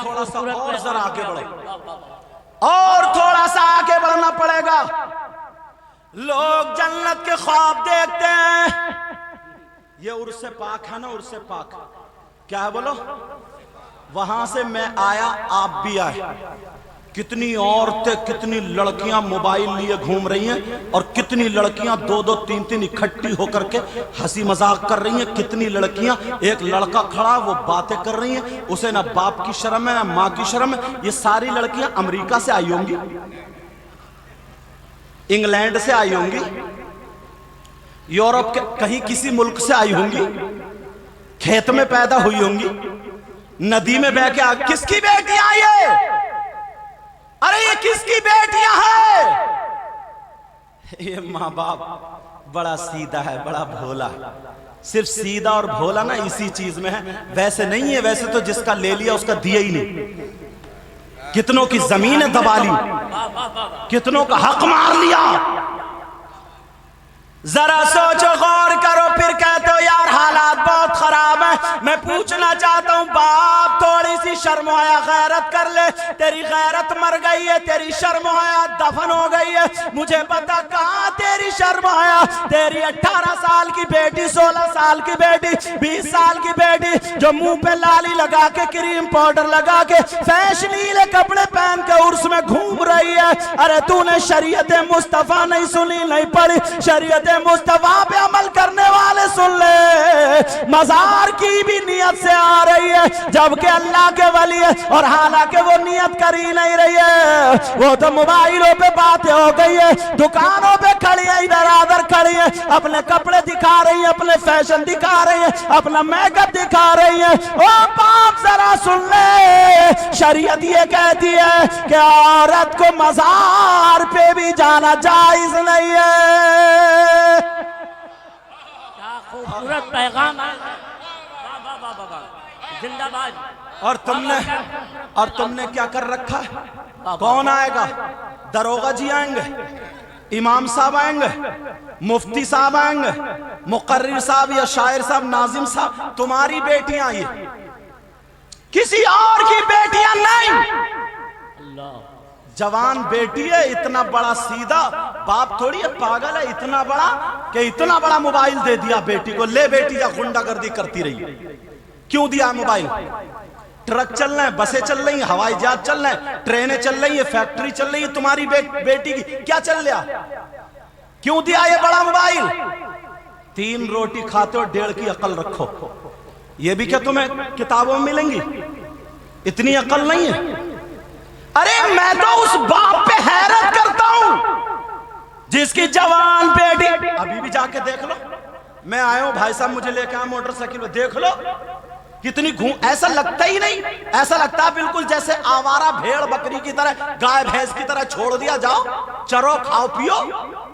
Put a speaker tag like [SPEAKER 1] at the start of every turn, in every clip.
[SPEAKER 1] थोड़ा सा और जरा आगे बढ़ो, और थोड़ा सा आगे बढ़ना पड़ेगा। लोग जन्नत के ख्वाब देखते हैं। ये उर्से पाक है ना, उर्से पाक क्या है बोलो? वहां से मैं आया, आप भी आए। कितनी औरतें, कितनी लड़कियां मोबाइल लिए घूम रही हैं, और कितनी लड़कियां दो दो तीन तीन इकट्ठी होकर के हंसी मजाक कर रही हैं। कितनी लड़कियां, एक लड़का खड़ा वो बातें कर रही हैं, उसे ना बाप की शर्म है ना माँ की शर्म है। ये सारी लड़कियां अमेरिका से आई होंगी, इंग्लैंड से आई होंगी, यूरोप के कहीं किसी मुल्क से आई होंगी, खेत में पैदा हुई होंगी, नदी में बह के आ। किसकी बेटियां ये? अरे ये किसकी बेटियां हैं? ये माँ बाप बड़ा सीधा है, बड़ा भोला है। सिर्फ सीधा और भोला ना इसी चीज में है, वैसे नहीं है। वैसे तो जिसका ले लिया उसका दिया ही नहीं। कितनों की जमीन दबा ली, कितनों का हक मार लिया। जरा सोचो, गौर करो, फिर कहते हो यार हालात बहुत खराब है। मैं पूछना चाहता हूं, बाप थोड़ी सी शर्म हया गैरत कर ले। तेरी गैरत मर गई है, तेरी शर्म हया दफन हो गई है। मुझे पता कहां तेरी शर्म हया। तेरी 18 साल की बेटी, 16 साल की बेटी, 20 साल की बेटी जो मुंह पे लाली लगा के, क्रीम पाउडर लगा के, फैशनीले कपड़े पहन के उर्स में घूम रही है। अरे तूने शरीयत मुस्तफा नहीं सुनी, नहीं पढ़ी। शरीयत मुस्तफा पे अमल करने वाले सुन ले, मजार की भी नियत से आ रही है, जबकि अल्लाह के वली है, और हालांकि वो नियत कर ही नहीं रही है। वो तो मोबाइलों पे बातें हो गई है, दुकानों पे खड़ी है, इधर आधर खड़ी है, अपने कपड़े दिखा रही है, अपने फैशन दिखा रही है, अपना मेकअप दिखा रही है। ओ बाप जरा सुन ले, शरीयत ये कहती है कि औरत को मजार पे भी जाना जायज नहीं है।
[SPEAKER 2] क्या खूबसूरत पैगाम है, जिंदाबाद।
[SPEAKER 1] और तुमने क्या कर रखा है? कौन आएगा? दरोगा जी आएंगे, इमाम साहब आएंगे, मुफ्ती साहब आएंगे, मुकर्रिर साहब या शायर साहब, नाजिम साहब। तुम्हारी बेटियां आई, किसी और की बेटियां नहीं। जवान बेटी है, इतना बड़ा सीधा बाप थोड़ी है, पागल है इतना बड़ा कि इतना बड़ा मोबाइल दे दिया बेटी को। ले बेटी जा, गुंडागर्दी करती रही। क्यों दिया मोबाइल? ट्रक चल रहे हैं, बसें चल रही हैं, हवाई जहाज चल रहे हैं, ट्रेनें चल रही है, फैक्ट्री चल रही है। तुम्हारी बेटी की क्या चल रहा? क्यों दिया ये बड़ा मोबाइल? 3 रोटी खाते हो, 1.5 की अकल रखो। ये भी क्या तुम्हें किताबों में मिलेंगी? इतनी अकल नहीं है। अरे मैं तो उस बाप पे हैरत करता हूं जिसकी जवान बेटी, अभी भी जाके देख लो। मैं आया हूं, भाई साहब मुझे लेके आया मोटरसाइकिल में, देख लो कितनी घूम। ऐसा लगता ही नहीं, ऐसा लगता है बिल्कुल जैसे आवारा भेड़ बकरी की तरह, गाय भैंस की तरह छोड़ दिया। जाओ चरो, खाओ पियो।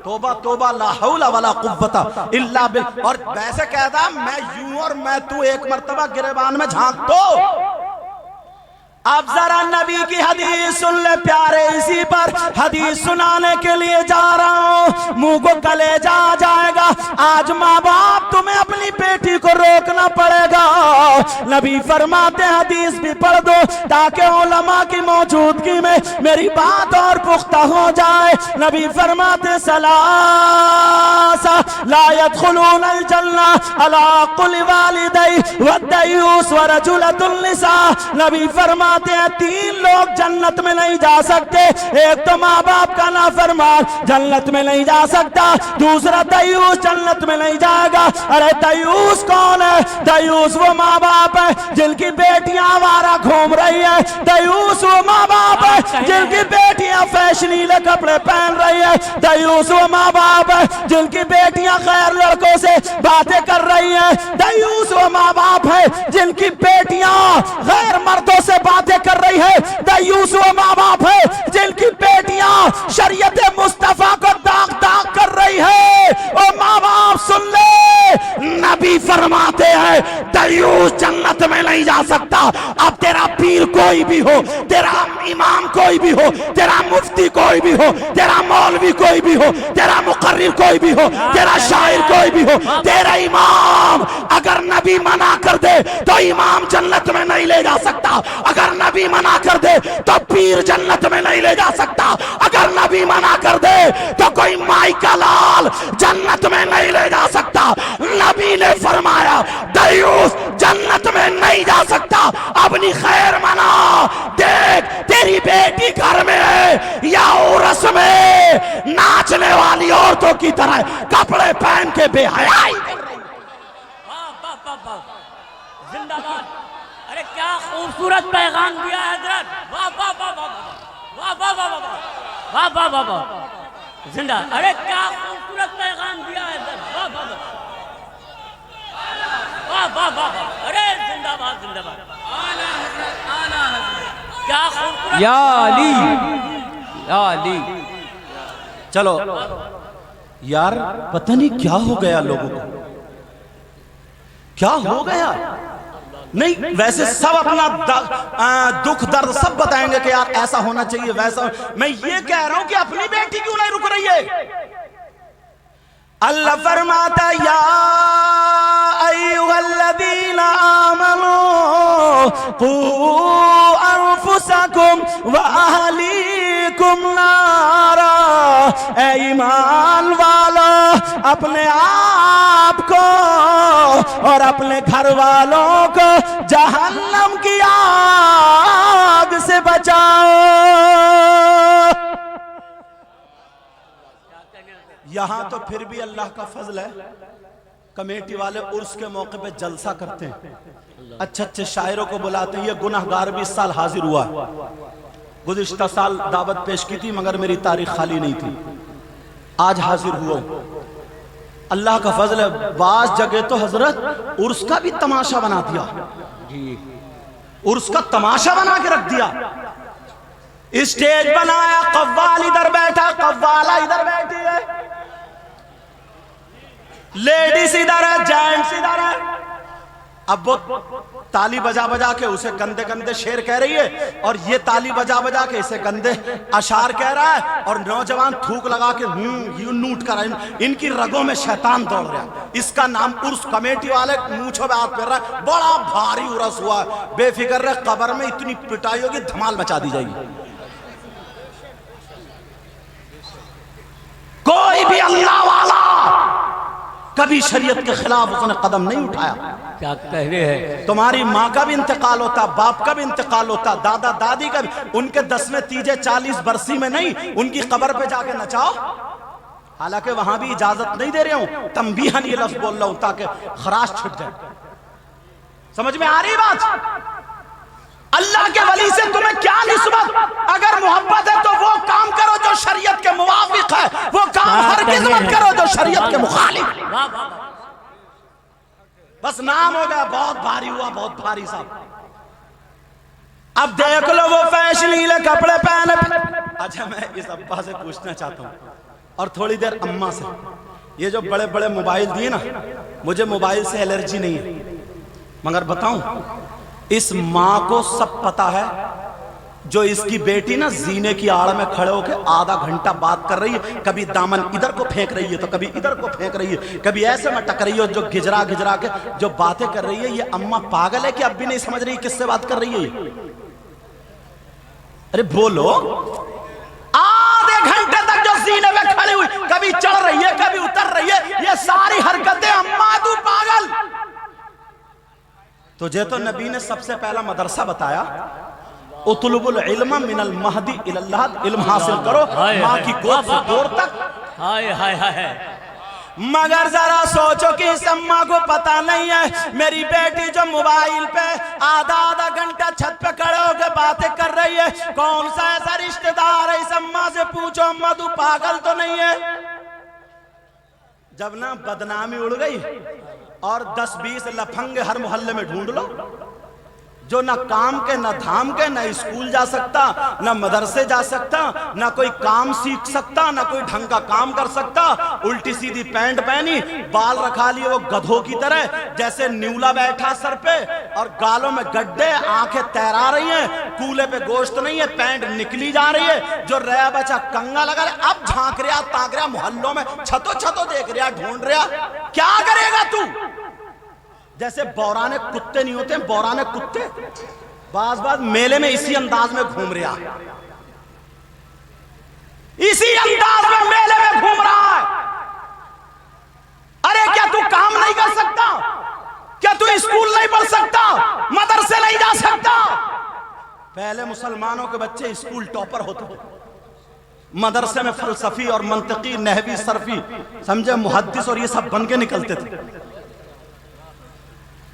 [SPEAKER 1] तोबा तोबा, ला हौला वला कुव्वता इल्ला बिल। और वैसे कहता मैं यूं और मैं तू, एक मर्तबा गिरेबान में झांक दो। अब जरा नबी की हदीस सुन ले प्यारे। इसी पर हदीस सुनाने के लिए जा रहा हूं, मुंह को कलेजा आ जाएगा। आज माँ बाप तुम्हें अपनी बेटी को रोकना पड़ेगा। नबी फरमाते हदीस भी पढ़ दो ताकि उलमा की मौजूदगी में मेरी बात और पुख्ता हो जाए। नबी फरमाते सलासा ला यदखुलूनल जन्ना अला कुल्ली वालिदै वद्दयूस व रजुलतुन निसा। नबी फरमाते 3 लोग जन्नत में नहीं जा सकते। एक तो माँ बाप का नाफरमान जन्नत में नहीं जा सकता, दूसरा दयूस जन्नत में नहीं जाएगा। अरे दयूस कौन है? दयूस वो माँ बाप है जिनकी बेटियां आवारा घूम रही है। दयूस वो माँ बाप है जिनकी बेटियां फैशनीले कपड़े पहन रही है। दयूस वो माँ बाप है जिनकी बेटियां गैर लड़कों से बातें कर रही है। दयूस वो माँ बाप है जिनकी बेटियां गैर मर्दों से बातें कर रही है। दयूस वो माँ बाप है जिनकी बेटियां शरीयत मुस्तफा को दाग दाग कर रही है। ओ माँ बाप सुन ले, नबी फरमाते हैं दयूस जन्नत में नहीं जा सकता। अब तेरा पीर को कोई भी हो, तेरा इमाम कोई भी हो, तेरा मुफ्ती कोई भी हो, तेरा मौलवी कोई भी हो, तेरा मुकर्रिर कोई भी हो, तेरा शायर कोई भी हो, तेरा इमाम अगर नबी मना कर दे तो इमाम जन्नत में नहीं ले जा सकता। अगर नबी मना कर दे तो पीर जन्नत में नहीं ले जा सकता। अगर नबी मना कर दे तो कोई माई का लाल जन्नत में नहीं ले जा सकता। नबी ने फरमाया दयूस जन्नत में नहीं जा सकता। अपनी खैर मना, देख तेरी बेटी घर में है या उर्स में नाचने वाली औरतों की तरह कपड़े पहन के बेहयाई कर रही।
[SPEAKER 2] वाह वाह वाह वाह, जिंदाबाद। अरे क्या खूबसूरत पैगाम दिया है हजरत। वाह वाह वाह वाह वाह वाह वाह वाह वाह वाह वाह वाह, जिंदा। अरे क्या खूबसूरत पैगाम दिया है हजरत। वाह वाह वाह वाह वाह वाह, अरे जिंदाबाद जिंदाबाद। आला हजरत, आला हजरत, क्या खूबसूरत।
[SPEAKER 3] या अली, या अली।
[SPEAKER 1] चलो यार, पता नहीं क्या हो गया लोगों को, क्या हो गया। नहीं वैसे सब अपना दुख दर्द सब बताएंगे कि यार ऐसा होना चाहिए वैसा। मैं ये कह रहा हूं कि अपनी बेटी क्यों नहीं रुक रही है। अल्लाह फरमाता या अय्युहल्लज़ीना आमनू कू अनफुसकुम व अहलीकुम नारा। ए ईमान वालो, अपने आप को और अपने घर वालों को जहन्नम की आग से बचाओ। यहां तो फिर भी अल्लाह का फजल है, कमेटी वाले उर्स के मौके पे जलसा करते हैं, अच्छे अच्छे शायरों को बुलाते हैं। ये गुनाहगार भी इस साल हाजिर हुआ। गुज़िश्ता साल दावत पेश की थी मगर मेरी तारीख खाली नहीं थी, आज हाजिर हुआ। अल्लाह का फजल है। बास जगह तो हजरत उर्स का भी तमाशा बना दिया, उर्स का तमाशा बना के रख दिया। स्टेज बनाया, कव्वाल इधर बैठा, कव्वाला इधर बैठी है, लेडीज इधर है, जेंट्स इधर है। अब वो ताली बजा बजा के उसे गंदे गंदे शेर कह रही है और ये ताली बजा बजा के इसे गंदे अशार कह रहा है, और नौजवान थूक लगा के यू नूट कर रहा है। इनकी रगों में शैतान दौड़ रहा है। इसका नाम उर्स। कमेटी वाले मूंछों पे हाथ फेर रहा है। बड़ा भारी उर्स हुआ है, बेफिक्र रहे, कब्र में इतनी पिटाई होगी धमाल मचा दी जाएगी। कोई भी अल्लाह वाला कभी शरीयत के खिलाफ उसने कदम नहीं उठाया।
[SPEAKER 2] क्या कह रहे हैं।
[SPEAKER 1] तुम्हारी माँ का भी इंतकाल होता, बाप का भी इंतकाल होता, दादा दादी का भी। उनके 10वें तीजे 40 बरसी में नहीं, उनकी कब्र पे जाके नचाओ। हालांकि वहां भी इजाजत नहीं दे रहा हूं, तंबीहन ये लफ्ज बोल रहा हूं ताकि खराश छुट जाए। समझ में आ रही बात। अल्लाह के वली से तुम्हें क्या निस्बत। अगर मोहब्बत है तो वो काम करो जो शरीयत के मुवाफिक है, वो काम हरगिज़ मत करो जो शरीयत के मुखालिफ। बस नाम हो गया, बहुत भारी हुआ, बहुत भारी साहब। अब देख लो वो फैशनीले कपड़े पहने। अच्छा मैं इस अब्बा से पूछना चाहता हूँ और थोड़ी देर अम्मा से, ये जो बड़े बड़े मोबाइल दिए ना, मुझे मोबाइल से एलर्जी नहीं है, मगर बताऊं इस माँ को सब पता है जो इसकी बेटी ना जीने की आड़ में खड़े होकर आधा घंटा बात कर रही है। कभी दामन इधर को फेंक रही है तो कभी इधर को फेंक रही है, कभी ऐसे में टक रही है, जो गिजरा गिजरा के जो बातें कर रही है। ये अम्मा पागल है कि अब भी नहीं समझ रही किससे बात कर रही है। अरे बोलो, आधे घंटे तक जो जीने में खड़ी हुई, कभी चढ़ रही है कभी उतर रही है, ये सारी हरकतें अम्मा तू पागल। तुझे तो नबी ने सबसे पहला मदरसा बताया, उतलुबुल इल्म मिनल महदी इलल्लाह, इल्म हासिल करो माँ की गोद से दूर तक।
[SPEAKER 2] हाय हाय हाय।
[SPEAKER 1] मगर जरा सोचो कि इस अम्मा को पता नहीं है मेरी बेटी जो मोबाइल पे आधा आधा घंटा छत पे खड़े होकर बातें कर रही है, कौन सा ऐसा रिश्तेदार है। इस अम्मा से पूछो, अम्मा तू पागल तो नहीं है। जब ना बदनामी उड़ गई और 10-20 लफंगे हर मोहल्ले में ढूंढ लो, जो ना काम के ना धाम के, ना स्कूल जा सकता, ना मदरसे जा सकता, ना कोई काम सीख सकता, ना कोई ढंग का काम कर सकता। उल्टी सीधी पैंट पहनी, बाल रखा लिए वो गधों की तरह, जैसे न्यूला बैठा सर पे और गालों में गड्ढे, आंखें तैरा रही हैं, कूले पे गोश्त नहीं है, पैंट निकली जा रही है। जो रहा बचा कंगा लगा रहा, अब झांक रहा ताक रहा, मोहल्लों में छतो छतो देख रहा, ढूंढ रहा, क्या करेगा तू? जैसे बौराने कुत्ते नहीं होते, बौराने कुत्ते बाज बाज मेले में इसी अंदाज में घूम रहा, इसी अंदाज में मेले में घूम रहा है। अरे क्या तू काम नहीं कर सकता? क्या तू स्कूल नहीं पढ़ सकता? मदरसे नहीं जा सकता? पहले मुसलमानों के बच्चे स्कूल टॉपर होते थे, मदरसे में फलसफी और मंतकी, नहवी, सरफी, समझे, मुहद्दिस और ये सब बन के निकलते थे।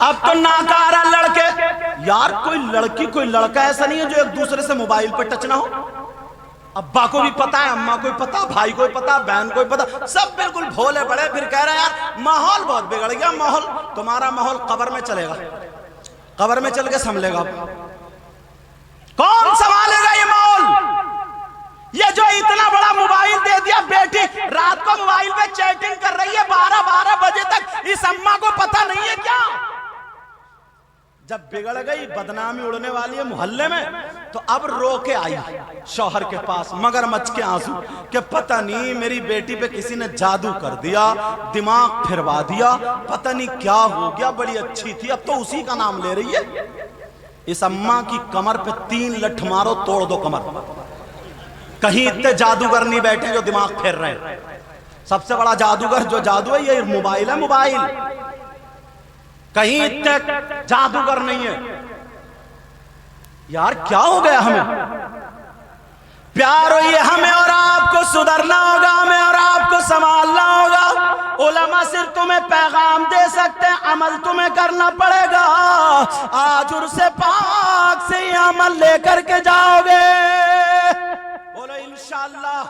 [SPEAKER 1] अब तो नाकारा लड़के, यार कोई लड़की कोई लड़का ऐसा नहीं है जो एक दूसरे से मोबाइल पर टच ना हो। अब्बा को भी पता है, अम्मा को भी पता, भाई को भी पता, बहन को भी पता, सब बिल्कुल भोले बड़े। फिर कह रहा है यार माहौल बहुत बिगड़ गया, माहौल, तुम्हारा माहौल कब्र में चलेगा, कब्र में चल के संभलेगा। कौन संभालेगा ये माहौल? ये जो इतना बड़ा मोबाइल दे दिया, बेटी रात को मोबाइल पे चैटिंग कर रही है 12-12 बजे तक, इस अम्मा को पता नहीं है क्या? जब बिगड़ गई, बदनामी उड़ने वाली है मोहल्ले में, तो अब रो के आई शौहर के पास मगरमच्छ के आंसू कि पता नहीं मेरी बेटी पे किसी ने जादू कर दिया, दिमाग फिरवा दिया, पता नहीं क्या हो गया, बड़ी अच्छी थी, अब तो उसी का नाम ले रही है। इस अम्मा की कमर पे 3 लठ मारो, तोड़ दो कमर। कहीं इतने जादूगर नहीं बैठे जो दिमाग फेर रहे हैं। सबसे बड़ा जादूगर जो जादू है ये मोबाइल है, मोबाइल। कहीं इतने जादूगर नहीं है। यार क्या हो गया हमें? प्यार हो ये हमें और आपको सुधरना होगा, हमें और आपको संभालना होगा। उलमा सिर्फ तुम्हें पैगाम दे सकते हैं, अमल तुम्हें करना पड़ेगा। आज उर्से पाक से अमल लेकर के जाओगे, बोलो इंशाअल्लाह।